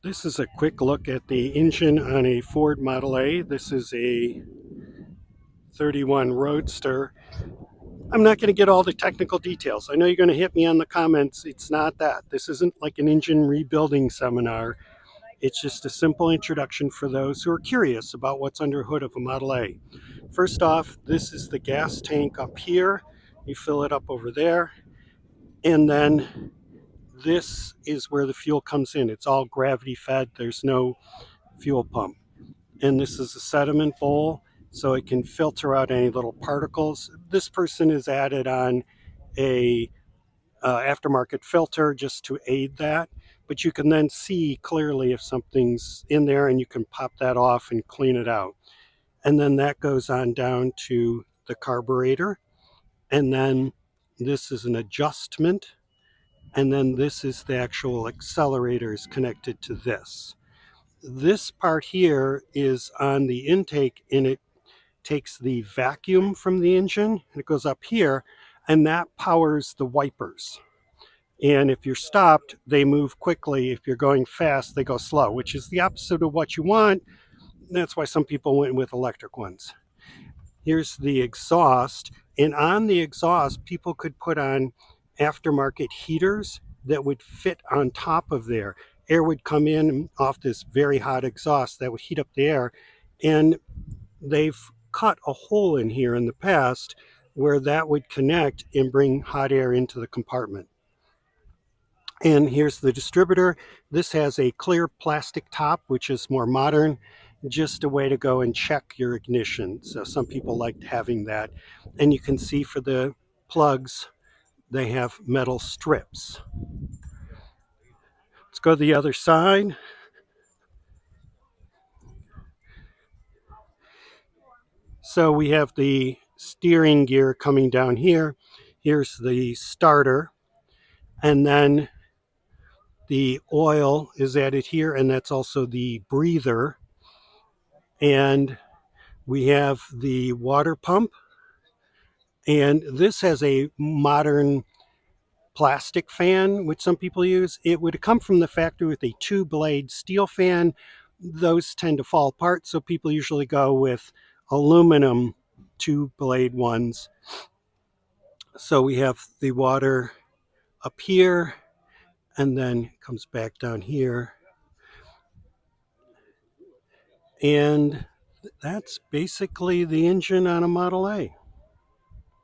This is a quick look at the engine on a Ford Model A. This is a 31 Roadster. I'm not going to get all the technical details. I know you're going to hit me on the comments. It's not that. This isn't like an engine rebuilding seminar. It's just a simple introduction for those who are curious about what's under the hood of a Model A. First off, this is the gas tank up here. You fill it up over there. And then this is where the fuel comes in. It's all gravity fed. There's no fuel pump. And this is a sediment bowl, so it can filter out any little particles. This person has added on a aftermarket filter just to aid that, but you can then see clearly if something's in there, and you can pop that off and clean it out. And then that goes on down to the carburetor, and then this is an adjustment, and then this is the actual accelerators connected to this. This part here is on the intake, and it takes the vacuum from the engine and it goes up here, and that powers the wipers. And if you're stopped, they move quickly. If you're going fast, they go slow, which is the opposite of what you want. That's why some people went with electric ones. Here's the exhaust, and on the exhaust, people could put on aftermarket heaters that would fit on top of there. Air would come in off this very hot exhaust that would heat up the air, and they've cut a hole in here in the past where that would connect and bring hot air into the compartment. And here's the distributor. This has a clear plastic top, which is more modern, just a way to go and check your ignition. So some people liked having that. And you can see for the plugs, they have metal strips. Let's go to the other side. So we have the steering gear coming down here. Here's the starter. And then the oil is added here, and that's also the breather. And we have the water pump. And this has a modern plastic fan, which some people use. It would come from the factory with a two-blade steel fan. Those tend to fall apart, so people usually go with aluminum two-blade ones. So we have the water up here, and then it comes back down here. And that's basically the engine on a Model A.